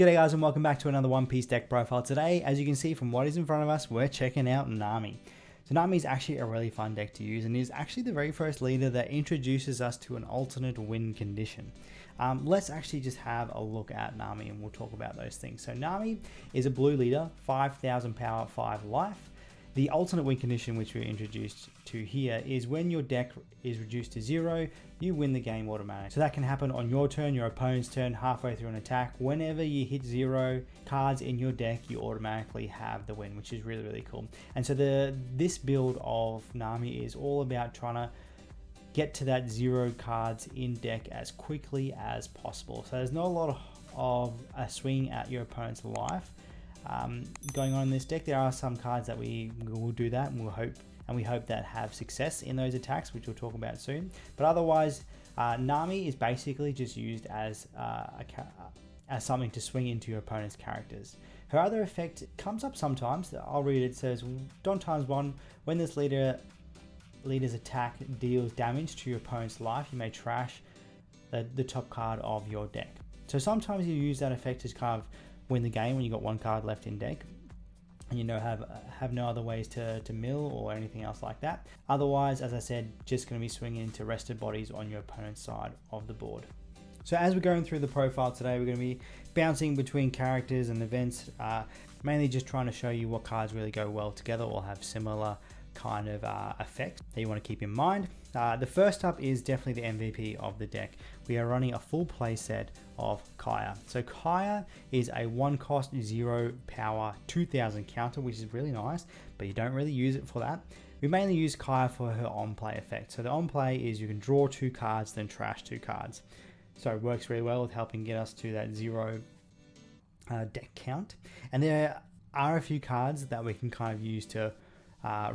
G'day guys and welcome back to another One Piece deck profile. Today, as you can see from what is in front of us, we're checking out Nami. So Nami is actually a really fun deck to use and is actually the very first leader that introduces us to an alternate win condition. Let's actually just have a look at Nami and we'll talk about those things. So Nami is a blue leader, 5,000 power, 5 life. The alternate win condition which we're introduced to here is when your deck is reduced to 0, you win the game automatically. So that can happen on your turn, your opponent's turn, halfway through an attack. Whenever you hit 0 cards in your deck, you automatically have the win, which is really, really cool. And so this build of Nami is all about trying to get to that 0 cards in deck as quickly as possible. So there's not a lot of a swing at your opponent's life going on in this deck. There are some cards that we will do that, and we hope that have success in those attacks, which we'll talk about soon. But otherwise, Nami is basically just used as something to swing into your opponent's characters. Her other effect comes up sometimes. I'll read it. It says, Don times 1, when this leader's attack deals damage to your opponent's life, you may trash the top card of your deck. So sometimes you use that effect to kind of win the game when you got 1 card left in deck and you know have no other ways to mill or anything else like that. Otherwise, as I said, just going to be swinging into rested bodies on your opponent's side of the board. So as we're going through the profile today, we're going to be bouncing between characters and events, mainly just trying to show you what cards really go well together or have similar kind of effects that you want to keep in mind. The first up is definitely the MVP of the deck. We are running a full play set of Kaya. So Kaya is a 1 cost 0 power 2000 counter, which is really nice, but you don't really use it for that. We mainly use Kaya for her on play effect. So the on play is you can draw 2 cards, then trash 2 cards. So it works really well with helping get us to that 0 deck count. And there are a few cards that we can kind of use to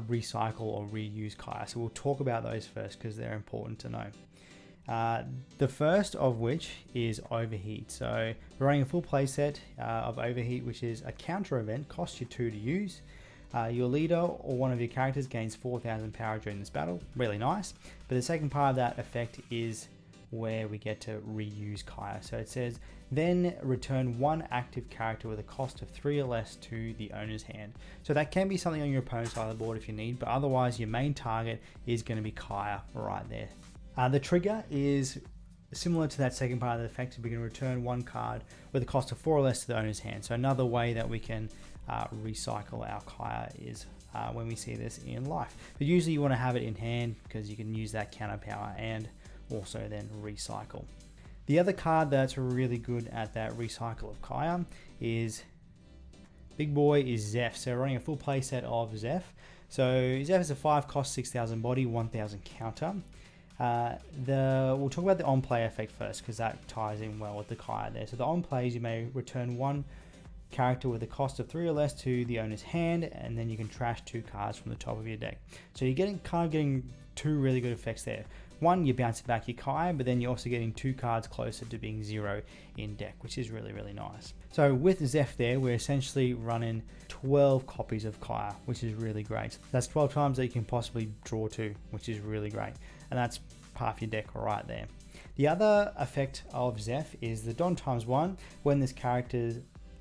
recycle or reuse Kaya. So we'll talk about those first because they're important to know. The first of which is Overheat. So we're running a full play set of Overheat, which is a counter event, costs you 2 to use. Your leader or one of your characters gains 4,000 power during this battle. Really nice. But the second part of that effect is where we get to reuse Kaya. So it says, then return 1 active character with a cost of 3 or less to the owner's hand. So that can be something on your opponent's side of the board if you need, but otherwise your main target is going to be Kaya right there. The trigger is similar to that second part of the effect. We can return 1 card with a cost of 4 or less to the owner's hand. So another way that we can recycle our Kaya is when we see this in life. But usually you want to have it in hand because you can use that counter power and also then recycle. The other card that's really good at that recycle of Kaya is big boy is Zeph. So we're running a full play set of Zeph. So Zeph is a 5 cost 6,000 body, 1,000 counter. We'll talk about the on play effect first because that ties in well with the Kaya there. So the on plays, you may return 1 character with a cost of 3 or less to the owner's hand, and then you can trash 2 cards from the top of your deck. So you're getting 2 really good effects there. 1, you're bouncing back your Kaya, but then you're also getting 2 cards closer to being 0 in deck, which is really, really nice. So with Zeph there, we're essentially running 12 copies of Kaya, which is really great. That's 12 times that you can possibly draw 2, which is really great. And that's half your deck right there. The other effect of Zeph is the Don times 1. When this character's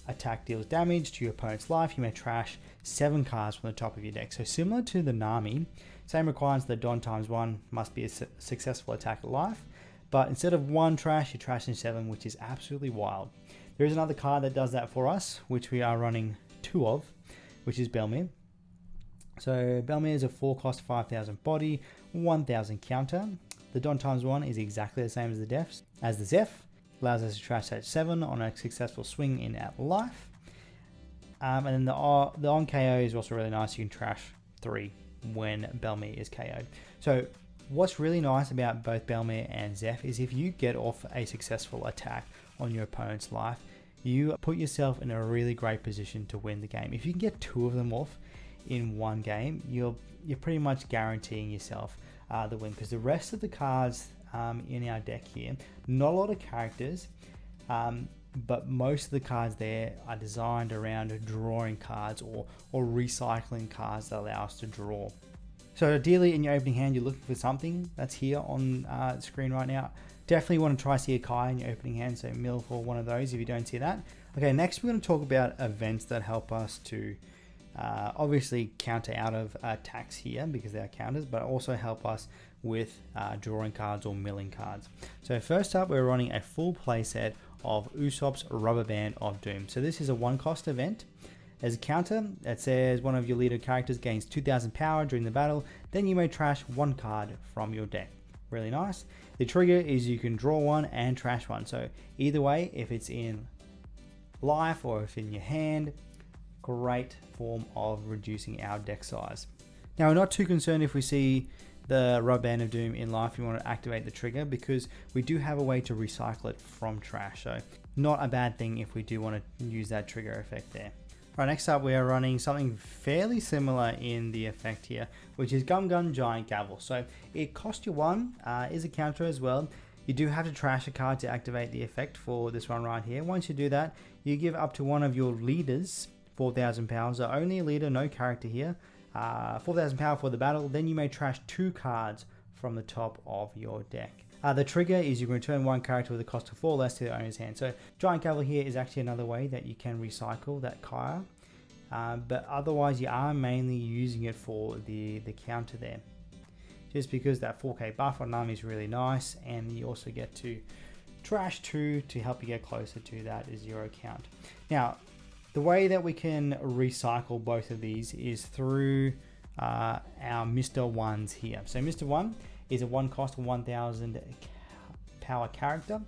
attack deals damage to your opponent's life, you may trash 7 cards from the top of your deck. So similar to the Nami, same requirements, the Don times 1 must be a successful attack at life, but instead of 1 trash, you're trashing 7, which is absolutely wild. There is another card that does that for us, which we are running 2 of, which is Belmir. So Belmir is a 4 cost 5,000 body, 1,000 counter. The Don times 1 is exactly the same as the Zeph. Allows us to trash that 7 on a successful swing in at life. And then the on KO is also really nice. You can trash 3 when Belmir is KO'd. So what's really nice about both Belmir and Zeph is if you get off a successful attack on your opponent's life, you put yourself in a really great position to win the game. If you can get 2 of them off in one game, you're pretty much guaranteeing yourself the win, because the rest of the cards in our deck here, not a lot of characters, but most of the cards there are designed around drawing cards or recycling cards that allow us to draw. So ideally in your opening hand, you're looking for something that's here on the screen right now. Definitely want to try see a Kai in your opening hand, so mill for one of those if you don't see that. Okay, next we're going to talk about events that help us to obviously counter out of attacks here because they are counters, but also help us with drawing cards or milling cards. So first up, we're running a full playset of Usopp's Rubber Band of Doom. So this is a 1-cost event. As a counter, it says one of your leader characters gains 2000 power during the battle, then you may trash 1 card from your deck. Really nice. The trigger is you can draw 1 and trash 1. So either way, if it's in life or if in your hand, great form of reducing our deck size. Now we're not too concerned if we see the Rubber Band of Doom in life. You want to activate the trigger because we do have a way to recycle it from trash. So not a bad thing if we do want to use that trigger effect there. Right, next up we are running something fairly similar in the effect here, which is Gum Gun Giant Gavel. So it costs you 1, is a counter as well. You do have to trash a card to activate the effect for this one right here. Once you do that, you give up to one of your leaders 4,000 power, so only a leader, no character here. 4,000 power for the battle, then you may trash 2 cards from the top of your deck. The trigger is you can return 1 character with a cost of 4 less to the owner's hand. So Giant Gavel here is actually another way that you can recycle that Kaya, but otherwise you are mainly using it for the counter there. Just because that 4k buff on Nami is really nice, and you also get to trash 2 to help you get closer to that 0 count. Now, the way that we can recycle both of these is through our Mr. 1s here. So Mr. 1 is a 1-cost 1000 power character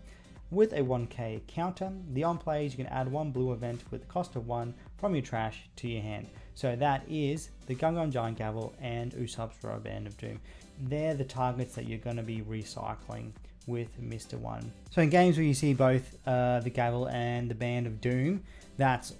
with a 1k counter. The on plays you can add 1 blue event with the cost of 1 from your trash to your hand. So that is the Gum Gun Giant Gavel and Usopp's Rubber Band of Doom. They're the targets that you're going to be recycling with Mr. 1. So in games where you see both the Gavel and the Band of Doom, that's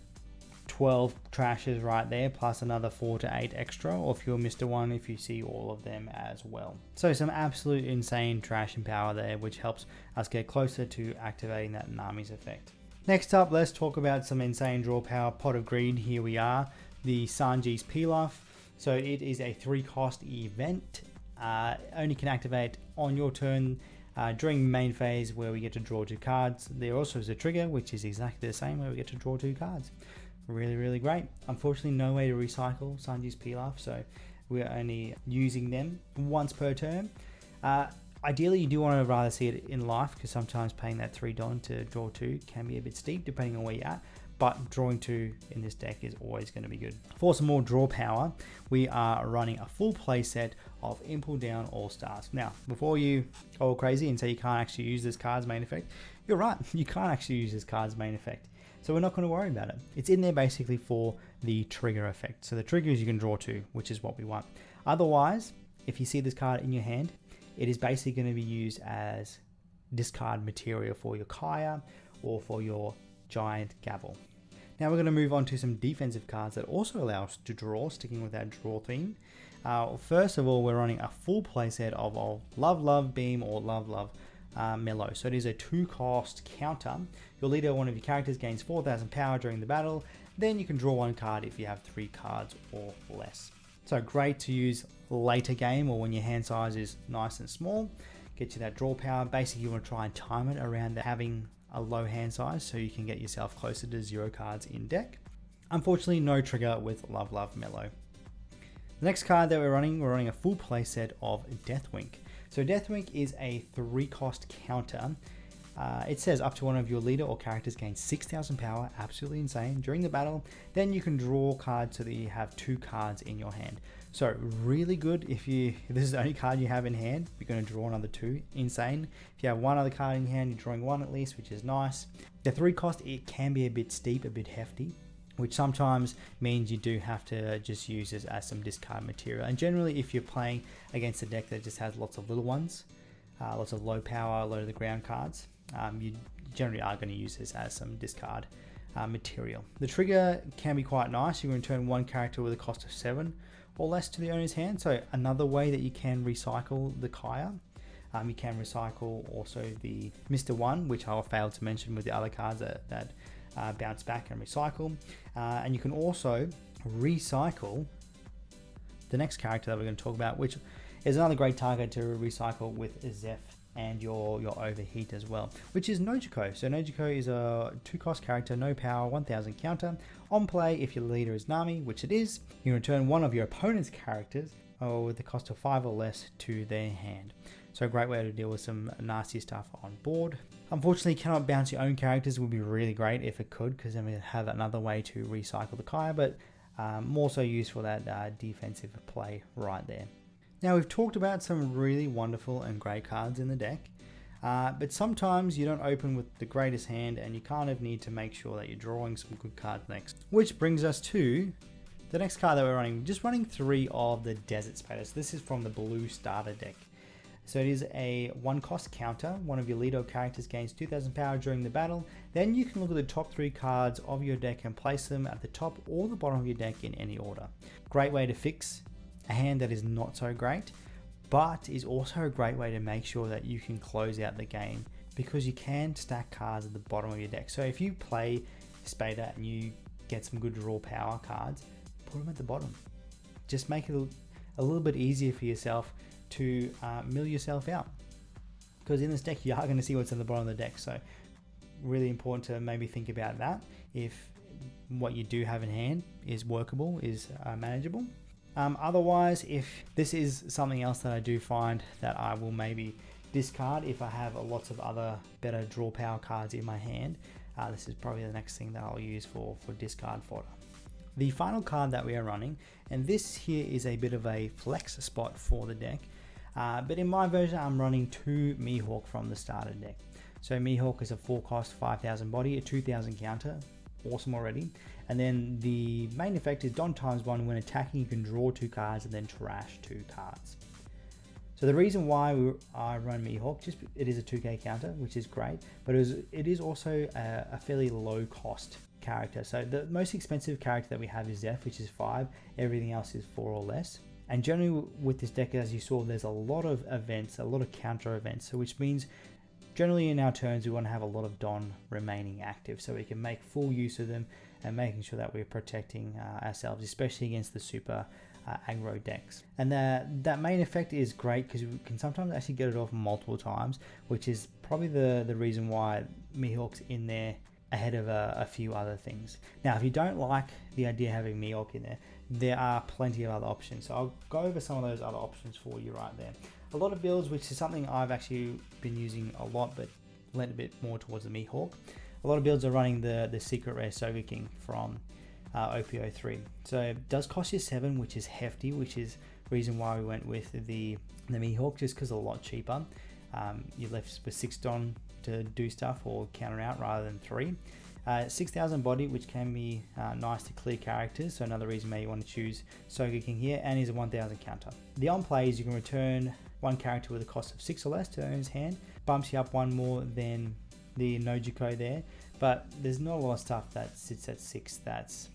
12 trashes right there, plus another 4 to 8 extra, or if you're Mr. 1, if you see all of them as well. So some absolute insane trash and power there, which helps us get closer to activating that Nami's effect. Next up, let's talk about some insane draw power. Pot of Greed, here we are, the Sanji's Pilaf. So it is a 3-cost event, only can activate on your turn during main phase where we get to draw 2 cards. There also is a trigger, which is exactly the same, where we get to draw 2 cards. Really great. Unfortunately, no way to recycle Sanji's Pilaf, so we're only using them once per turn. Ideally, you do want to rather see it in life, because sometimes paying that $3 to draw 2 can be a bit steep depending on where you're at, but drawing 2 in this deck is always going to be good. For some more draw power, we are running a full playset of Impel Down All-Stars. Now, before you go all crazy and say you can't actually use this card's main effect, you're right, you can't actually use this card's main effect. So we're not going to worry about it. It's in there basically for the trigger effect. So the trigger is you can draw 2, which is what we want. Otherwise, if you see this card in your hand, it is basically going to be used as discard material for your Kaya or for your Giant Gavel. Now we're going to move on to some defensive cards that also allow us to draw, sticking with that draw theme. First of all, we're running a full playset of Love Beam or Love Mellow. So it is a 2-cost counter. Your leader, one of your characters, gains 4,000 power during the battle. Then you can draw 1 card if you have 3 cards or less. So great to use later game or when your hand size is nice and small. Get you that draw power. Basically, you want to try and time it around having a low hand size so you can get yourself closer to 0 cards in deck. Unfortunately, no trigger with Love Mellow. The next card that we're running a full playset of Deathwink. So Deathwink is a 3-cost counter. It says up to one of your leader or characters gains 6,000 power, absolutely insane, during the battle. Then you can draw cards so that you have 2 cards in your hand. So really good if this is the only card you have in hand, you're going to draw another 2, insane. If you have 1 other card in your hand, you're drawing 1 at least, which is nice. The 3-cost, it can be a bit steep, a bit hefty, which sometimes means you do have to just use this as some discard material. And generally, if you're playing against a deck that just has lots of little ones, lots of low power, low to the ground cards, you generally are going to use this as some discard material. The trigger can be quite nice. You can return 1 character with a cost of 7 or less to the owner's hand. So another way that you can recycle the Kaya. You can recycle also the Mr. 1, which I failed to mention with the other cards that bounce back and recycle. And you can also recycle the next character that we're going to talk about, which is another great target to recycle with Zeph and your overheat as well, which is Nojiko. So Nojiko is a 2-cost character, no power, 1000 counter. On play, if your leader is Nami, which it is, you can return one of your opponent's characters with the cost of 5 or less to their hand. So a great way to deal with some nasty stuff on board. Unfortunately, cannot bounce your own characters. Would be really great if it could, because then we have another way to recycle the Kaya, but more so used for that defensive play right there. Now, we've talked about some really wonderful and great cards in the deck, but sometimes you don't open with the greatest hand, and you kind of need to make sure that you're drawing some good cards next. Which brings us to the next card that we're running. Just running 3 of the Desert Spader. So this is from the blue starter deck. So it is a 1-cost counter. One of your leader characters gains 2000 power during the battle. Then you can look at the top 3 cards of your deck and place them at the top or the bottom of your deck in any order. Great way to fix a hand that is not so great, but is also a great way to make sure that you can close out the game, because you can stack cards at the bottom of your deck. So if you play Spader and you get some good draw power cards, put them at the bottom. Just make it a little bit easier for yourself to mill yourself out, because in this deck you are going to see what's at the bottom of the deck. So really important to maybe think about that if what you do have in hand is workable, is manageable. Otherwise, if this is something else that I do find that I will maybe discard if I have lots of other better draw power cards in my hand, this is probably the next thing that I'll use for discard fodder. The final card that we are running, and this here is a bit of a flex spot for the deck, but in my version I'm running 2 Mihawk from the starter deck. So Mihawk is a 4-cost 5000 body, a 2000 counter, awesome already. And then the main effect is Don times 1. When attacking, you can draw 2 cards and then trash 2 cards. So the reason why I run Mihawk, just it is a 2k counter, which is great, but it is also a fairly low cost character. So the most expensive character that we have is Zeph, which is 5. Everything else is 4 or less. And generally with this deck, as you saw, there's a lot of events, a lot of counter events, so which means generally in our turns we want to have a lot of Don remaining active, so we can make full use of them and making sure that we're protecting ourselves, especially against the super aggro decks. And that main effect is great because we can sometimes actually get it off multiple times, which is probably the reason why Mihawk's in there ahead of a few other things. Now, if you don't like the idea of having Mihawk in there are plenty of other options. So I'll go over some of those other options for you right there. A lot of builds, which is something I've actually been using a lot, but lent a bit more towards the Mihawk. A lot of builds are running the secret rare Soga King from OP03. So it does cost you 7, which is hefty, which is reason why we went with the Mihawk, just because it's a lot cheaper. You're left with 6 Don to do stuff or counter out rather than 3. 6000 body, which can be nice to clear characters, so another reason maybe you want to choose Soga King here, and is a 1000 counter. The on play is you can return 1 character with a cost of 6 or less to owner's hand, bumps you up 1 more than the Nojiko there, but there's not a lot of stuff that sits at 6 that's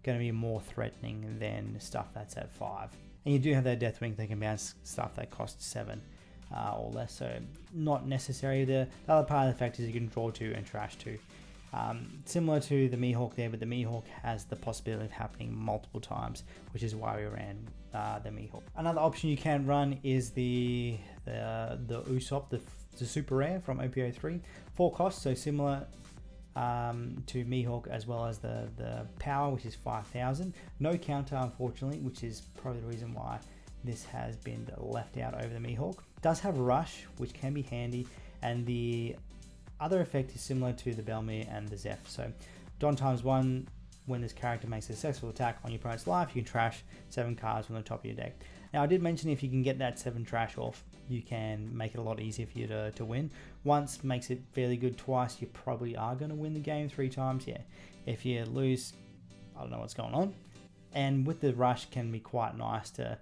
going to be more threatening than stuff that's at 5. And you do have that Deathwing that can bounce stuff that costs 7 or less, so not necessary. The other part of the fact is you can draw 2 and trash 2. Similar to the Mihawk there, but the Mihawk has the possibility of happening multiple times, which is why we ran the Mihawk. Another option you can run is the Usopp, the super rare from OP03. 4 costs, so similar to Mihawk, as well as the power, which is 5000. No counter, unfortunately, which is probably the reason why this has been left out over the Mihawk. Does have rush, which can be handy, and the other effect is similar to the Belmir and the Zeph. So Don times 1, when this character makes a successful attack on your opponent's life, you can trash 7 cards from the top of your deck. Now, I did mention if you can get that 7 trash off, you can make it a lot easier for you to win. Once makes it fairly good, twice you probably are going to win the game. 3 times, yeah. If you lose, I don't know what's going on. And with the rush can be quite nice to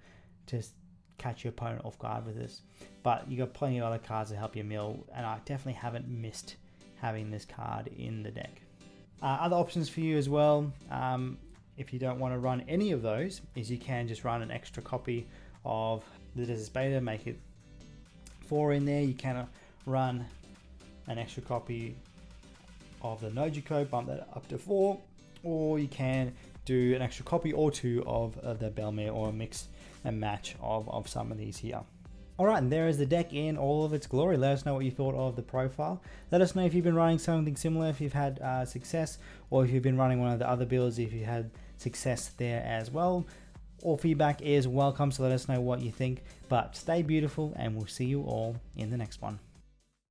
catch your opponent off guard with this. But you got plenty of other cards to help you mill, and I definitely haven't missed having this card in the deck. Other options for you as well, if you don't want to run any of those, is you can just run an extra copy of the Desert Spader, make it 4 in there. You can run an extra copy of the Nojiko, bump that up to 4, or you can do an extra copy or two of the Belmere, or a mix and match of some of these here. Alright, and there is the deck in all of its glory. Let us know what you thought of the profile. Let us know if you've been running something similar, if you've had success, or if you've been running one of the other builds, if you had success there as well. All feedback is welcome, so let us know what you think. But stay beautiful, and we'll see you all in the next one.